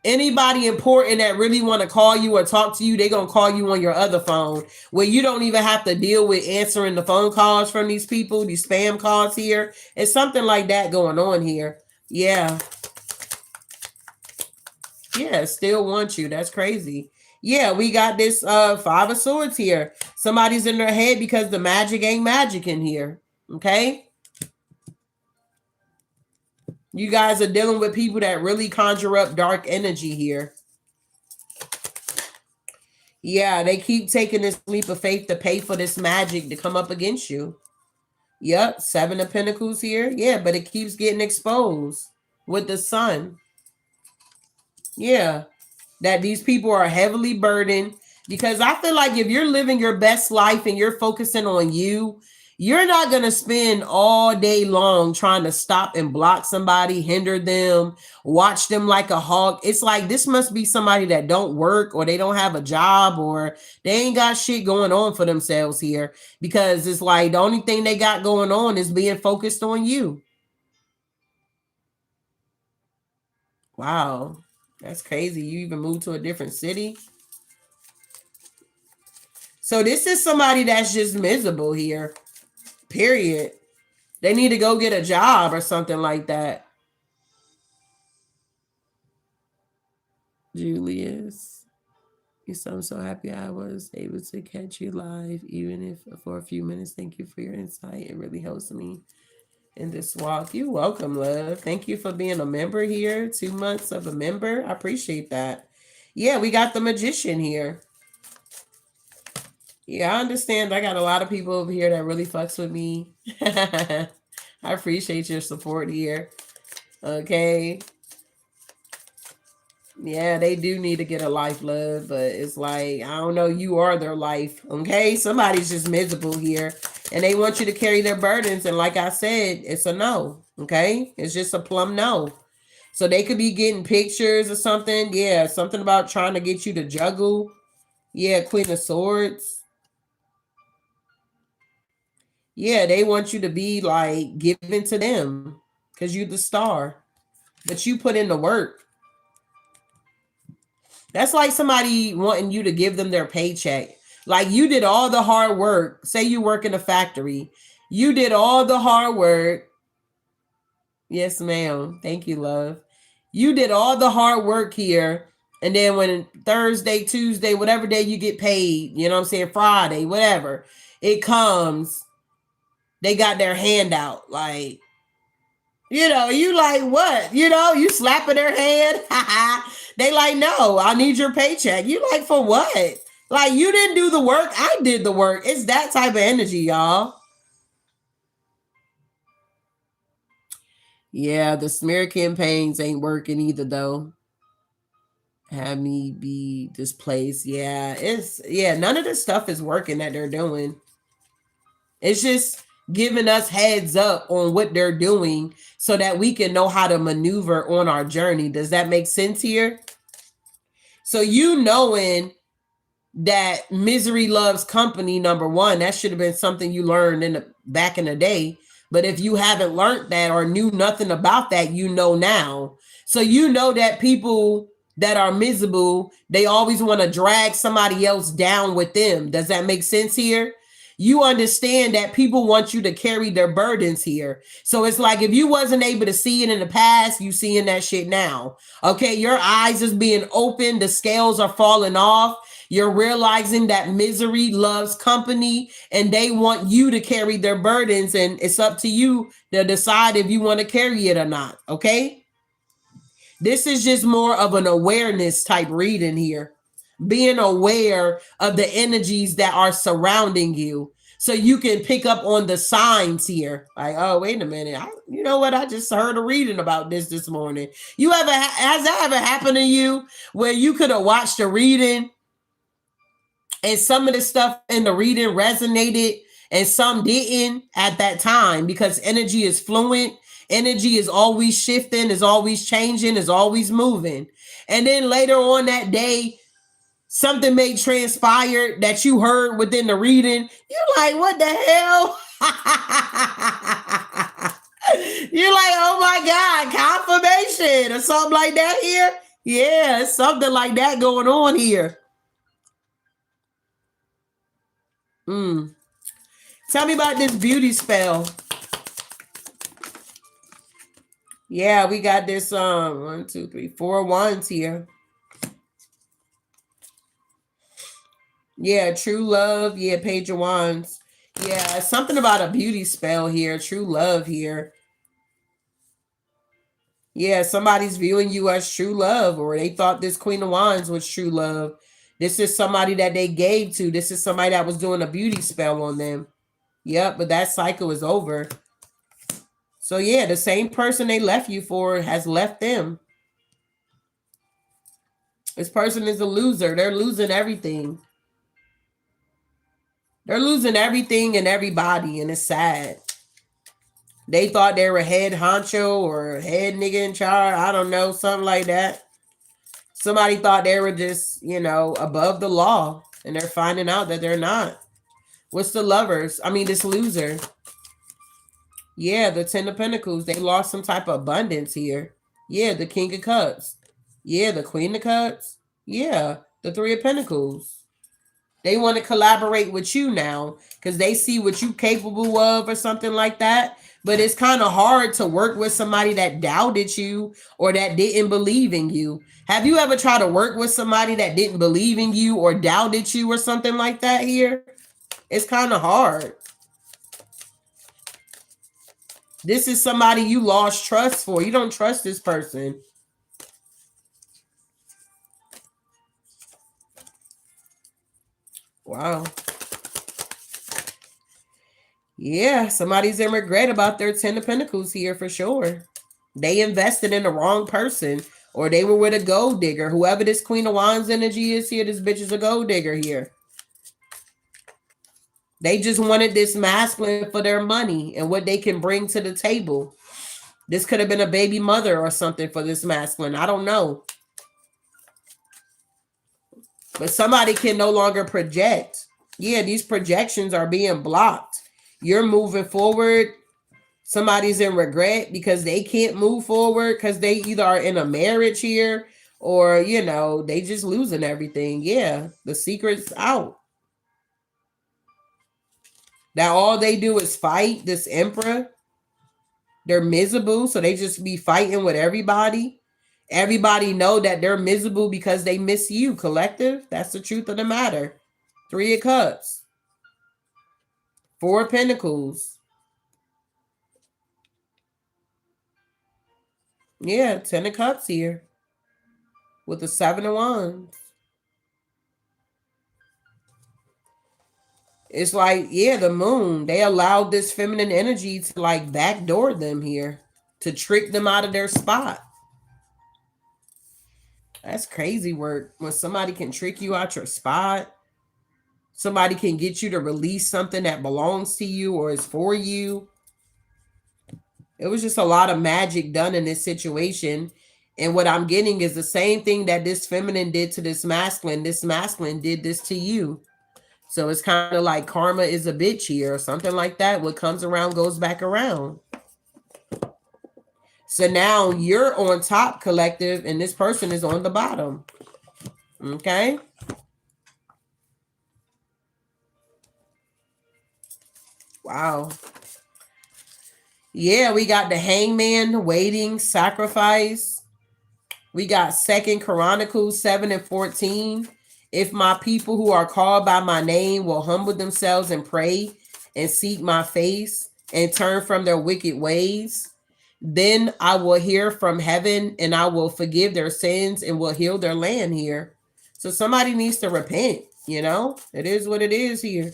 anybody important that really want to call you or talk to you, they gonna call you on your other phone where you don't even have to deal with answering the phone calls from these people, these spam calls here. It's something like that going on here. Yeah. Yeah, still want you. That's crazy. Yeah, we got this 5 of Swords here. Somebody's in their head because the magic ain't magic in here. Okay. You guys are dealing with people that really conjure up dark energy here. Yeah, they keep taking this leap of faith to pay for this magic to come up against you. Yep, 7 of Pentacles here. Yeah, but it keeps getting exposed with the Sun. Yeah, that these people are heavily burdened because I feel like if you're living your best life and you're focusing on you, you're not going to spend all day long trying to stop and block somebody, hinder them, watch them like a hawk. It's like this must be somebody that don't work or they don't have a job or they ain't got shit going on for themselves here because it's like the only thing they got going on is being focused on you. Wow. That's crazy. You even moved to a different city. So this is somebody that's just miserable here. Period. They need to go get a job or something like that. Julius, I'm so happy I was able to catch you live, even if for a few minutes. Thank you for your insight. It really helps me in this walk. You're welcome, love. Thank you for being a member here. 2 months of a member. I appreciate that. Yeah, we got the Magician here. Yeah, I understand. I got a lot of people over here that really fucks with me. I appreciate your support here. Okay. Yeah, they do need to get a life, love, but it's like, I don't know, you are their life. Okay. Somebody's just miserable here and they want you to carry their burdens. And like I said, it's a no. Okay. It's just a plumb no. So they could be getting pictures or something. Yeah. Something about trying to get you to juggle. Yeah. Queen of Swords. Yeah, they want you to be like given to them because you're the star, but you put in the work. That's like somebody wanting you to give them their paycheck. Like you did all the hard work. Say you work in a factory. You did all the hard work. Yes, ma'am. Thank you, love. You did all the hard work here. And then when Thursday, Tuesday, whatever day you get paid, you know what I'm saying? Friday, whatever, it comes. They got their hand out like, you know, you like what? You know, you slapping their hand. They like, no, I need your paycheck. You like, for what? Like, you didn't do the work. I did the work. It's that type of energy, y'all. Yeah, the smear campaigns ain't working either, though. Have me be displaced. Yeah, none of this stuff is working that they're doing. It's just giving us heads up on what they're doing so that we can know how to maneuver on our journey. Does that make sense here? So you knowing that misery loves company, number one, that should have been something you learned back in the day. But if you haven't learned that or knew nothing about that, you know now. So you know that people that are miserable, they always want to drag somebody else down with them. Does that make sense here? You understand that people want you to carry their burdens here. So it's like, if you wasn't able to see it in the past, you seeing that shit now. Okay, your eyes is being open, the scales are falling off. You're realizing that misery loves company and they want you to carry their burdens, and it's up to you to decide if you want to carry it or not. Okay, this is just more of an awareness type reading here, being aware of the energies that are surrounding you so you can pick up on the signs here. Like, oh, wait a minute, you know what, I just heard a reading about this morning. Has that ever happened to you where you could have watched a reading and some of the stuff in the reading resonated and some didn't at that time? Because energy is fluent. Energy is always shifting, is always changing, is always moving. And then later on that day, something may transpire that you heard within the reading. You're like, what the hell? You're like, oh my God, confirmation or something like that here. Yeah, it's something like that going on here. Tell me about this beauty spell. Yeah, we got this 1, 2, 3, 4 wands here. Yeah, true love. Yeah, page of wands. Yeah, something about a beauty spell here. True love here. Yeah, somebody's viewing you as true love, or they thought this Queen of Wands was true love. This is somebody that they gave to. This is somebody that was doing a beauty spell on them. Yep, but that cycle is over. So yeah, the same person they left you for has left them. This person is a loser. They're losing everything. They're losing everything and everybody, and it's sad. They thought they were head honcho or head nigga in charge. I don't know, something like that. Somebody thought they were just, above the law, and they're finding out that they're not. What's the lovers? I mean, this loser. Yeah, the 10 of Pentacles. They lost some type of abundance here. Yeah, the King of Cups. Yeah, the Queen of Cups. Yeah, the 3 of Pentacles. They want to collaborate with you now because they see what you capable of or something like that. But it's kind of hard to work with somebody that doubted you or that didn't believe in you. Have you ever tried to work with somebody that didn't believe in you or doubted you or something like that here? It's kind of hard. This is somebody you lost trust for. You don't trust this person. Wow. Yeah, somebody's in regret about their 10 of Pentacles here for sure. They invested in the wrong person, or they were with a gold digger. Whoever this Queen of Wands energy is here, this bitch is a gold digger here. They just wanted this masculine for their money and what they can bring to the table. This could have been a baby mother or something for this masculine. I don't know. But somebody can no longer project. Yeah, these projections are being blocked. You're moving forward. Somebody's in regret because they can't move forward because they either are in a marriage here or, they just losing everything. Yeah, the secret's out. Now all they do is fight this emperor. They're miserable, so they just be fighting with everybody. Everybody know that they're miserable because they miss you, collective. That's the truth of the matter. 3 of Cups. 4 of Pentacles. Yeah, 10 of Cups here. With the 7 of Wands. It's like, yeah, the moon. They allowed this feminine energy to like backdoor them here, to trick them out of their spot. That's crazy work. When somebody can trick you out your spot, somebody can get you to release something that belongs to you or is for you. It was just a lot of magic done in this situation. And what I'm getting is the same thing that this feminine did to this masculine. This masculine did this to you. So it's kind of like karma is a bitch here or something like that. What comes around goes back around. So now you're on top, collective, and this person is on the bottom. Okay. Wow. Yeah, we got the hangman, waiting, sacrifice. We got Second Chronicles 7 and 14. If my people who are called by my name will humble themselves and pray and seek my face and turn from their wicked ways, then I will hear from heaven and I will forgive their sins and will heal their land here. So somebody needs to repent, you know? It is what it is here.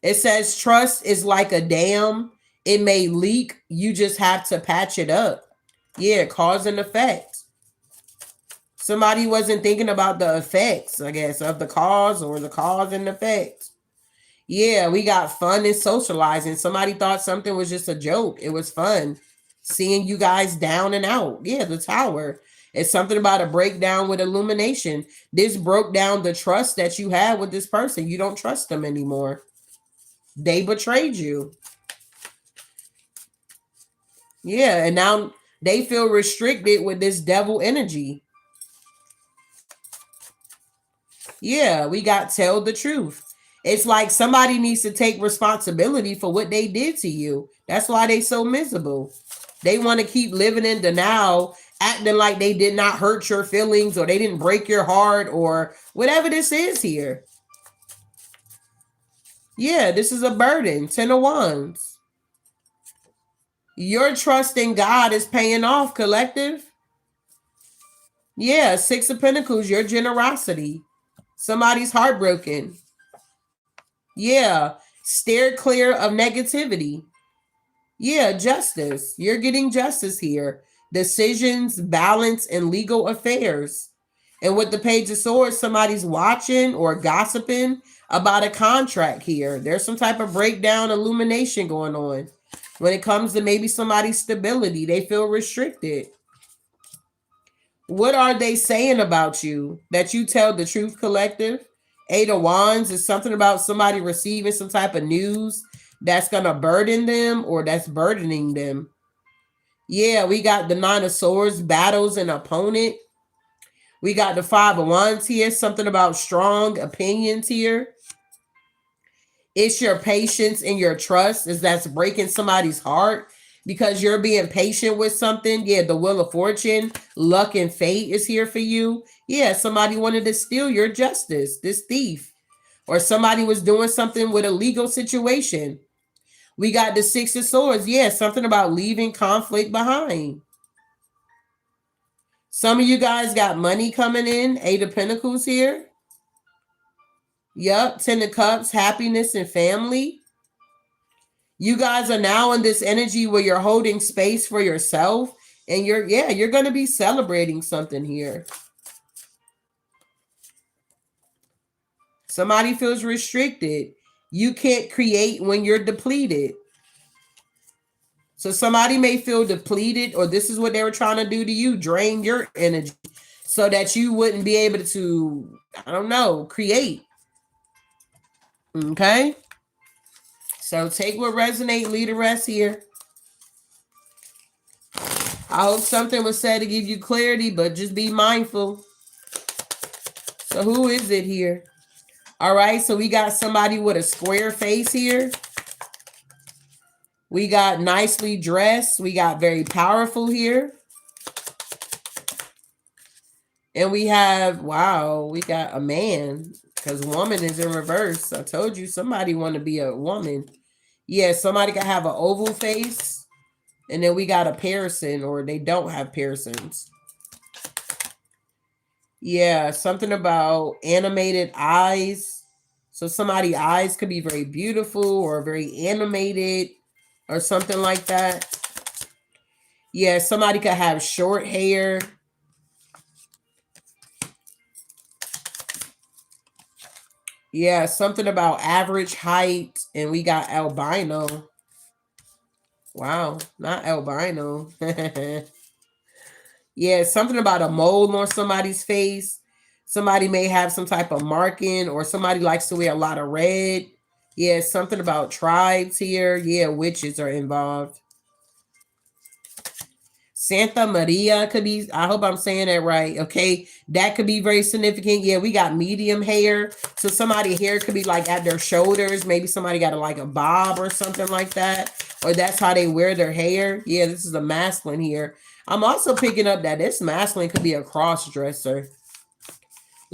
It says trust is like a dam. It may leak. You just have to patch it up. Yeah, cause and effect. Somebody wasn't thinking about the effects, I guess, of the cause or the cause and effect. Yeah, we got fun and socializing. Somebody thought something was just a joke. It was fun seeing you guys down and out. Yeah, the tower. It's something about a breakdown with illumination. This broke down the trust that you had with this person. You don't trust them anymore. They betrayed you. Yeah, and now they feel restricted with this devil energy. Yeah, we got tell the truth. It's like somebody needs to take responsibility for what they did to you. That's why they so miserable. They want to keep living in denial, acting like they did not hurt your feelings or they didn't break your heart or whatever this is here. Yeah, this is a burden. 10 of Wands. Your trust in God is paying off, collective. Yeah, 6 of Pentacles, your generosity. Somebody's heartbroken. Yeah, steer clear of negativity. Yeah, justice. You're getting justice here. Decisions, balance, and legal affairs. And with the Page of Swords, somebody's watching or gossiping about a contract here. There's some type of breakdown, illumination going on. When it comes to maybe somebody's stability, they feel restricted. What are they saying about you that you tell the truth, collective? 8 of Wands is something about somebody receiving some type of news that's going to burden them or that's burdening them. Yeah, we got the 9 of Swords, battles an opponent. We got the 5 of Wands here, something about strong opinions here. It's your patience and your trust is that's breaking somebody's heart because you're being patient with something. Yeah, the Wheel of Fortune, luck and fate is here for you. Yeah, somebody wanted to steal your justice, this thief, or somebody was doing something with a legal situation. We got the 6 of Swords. Yeah, something about leaving conflict behind. Some of you guys got money coming in. 8 of Pentacles here. Yep, 10 of Cups, happiness and family. You guys are now in this energy where you're holding space for yourself and you're going to be celebrating something here. Somebody feels restricted. You can't create when you're depleted. So somebody may feel depleted, or this is what they were trying to do to you, drain your energy so that you wouldn't be able to, I don't know, create. Okay? So take what resonate, leave the rest here. I hope something was said to give you clarity, but just be mindful. So who is it here? All right, so we got somebody with a square face here. We got nicely dressed. We got very powerful here. And we have, wow, we got a man because woman is in reverse. I told you somebody want to be a woman. Yeah, somebody can have an oval face. And then we got a person, or they don't have piercings. Yeah, something about animated eyes. So somebody's eyes could be very beautiful or very animated or something like that. Yeah, somebody could have short hair. Yeah, something about average height. And we got albino. Wow, not albino. Yeah, something about a mole on somebody's face. Somebody may have some type of marking, or somebody likes to wear a lot of red. Yeah, something about tribes here. Yeah, witches are involved. Santa Maria could be, I hope I'm saying that right. Okay, that could be very significant. Yeah, we got medium hair. So somebody hair could be like at their shoulders. Maybe somebody got like a bob or something like that. Or that's how they wear their hair. Yeah, this is a masculine here. I'm also picking up that this masculine could be a cross dresser.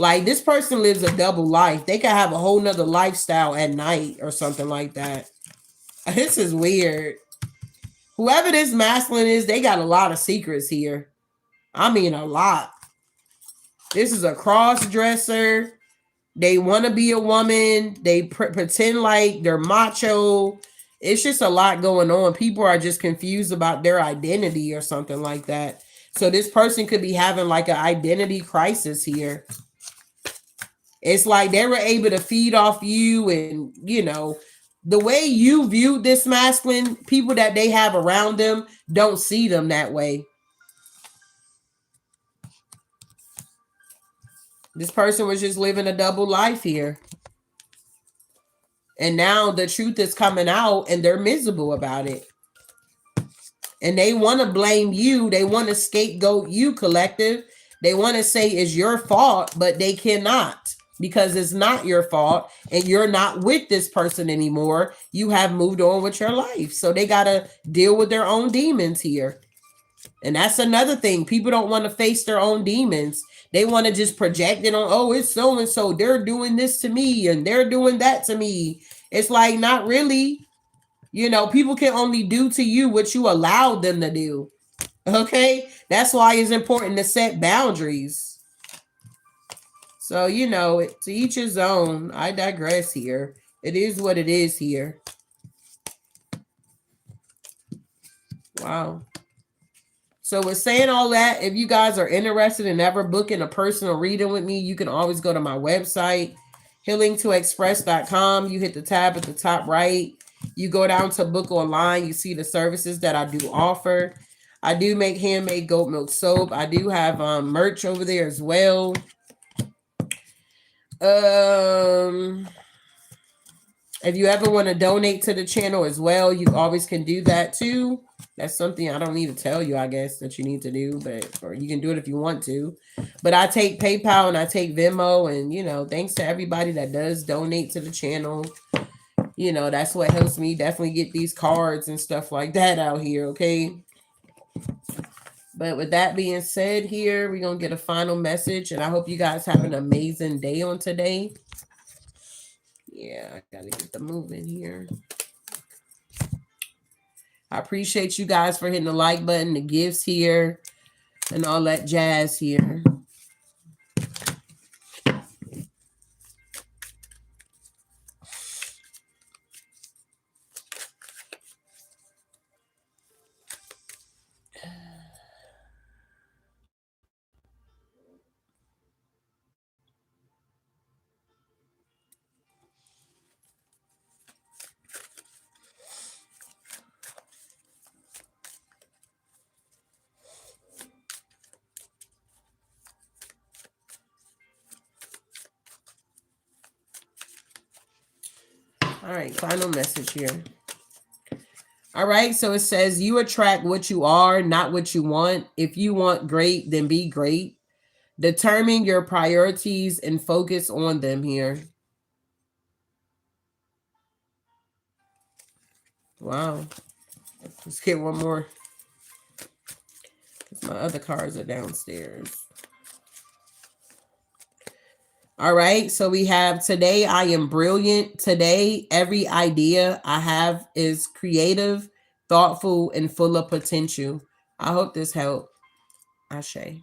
Like this person lives a double life. They could have a whole nother lifestyle at night or something like that. This is weird. Whoever this masculine is, they got a lot of secrets here. I mean, a lot. This is a cross dresser. They want to be a woman. They pretend like they're macho. It's just a lot going on. People are just confused about their identity or something like that. So this person could be having like an identity crisis here. It's like they were able to feed off you, and you know, the way you view this masculine, people that they have around them don't see them that way. This person was just living a double life here. And now the truth is coming out and they're miserable about it. And they want to blame you. They want to scapegoat you, collective. They want to say it's your fault, but they cannot, because it's not your fault and you're not with this person anymore. You have moved on with your life. So they got to deal with their own demons here. And that's another thing. People don't want to face their own demons. They want to just project it on, oh, it's so and so. They're doing this to me and they're doing that to me. It's like, not really. You know, people can only do to you what you allowed them to do. Okay? That's why it's important to set boundaries. So, you know, to each his own. I digress here. It is what it is here. Wow. So with saying all that, if you guys are interested in ever booking a personal reading with me, you can always go to my website, healingtoexpress.com. You hit the tab at the top right. You go down to book online. You see the services that I do offer. I do make handmade goat milk soap. I do have merch over there as well. If you ever want to donate to the channel as well, you always can do that too. That's something I don't need to tell you, I guess, that you need to do, but or you can do it if you want to. But I take PayPal and I take Venmo, and you know, thanks to everybody that does donate to the channel. You know, that's what helps me definitely get these cards and stuff like that out here, okay? But with that being said here, we're going to get a final message, and I hope you guys have an amazing day on today. Yeah, I got to get the moving here. I appreciate you guys for hitting the like button, the gifts here, and all that jazz here. All right, final message here. All right, so it says you attract what you are, not what you want. If you want great, then be great. Determine your priorities and focus on them here. Wow. Let's get one more. My other cards are downstairs. All right, so we have today, I am brilliant. Today, every idea I have is creative, thoughtful, and full of potential. I hope this helped. Ashe.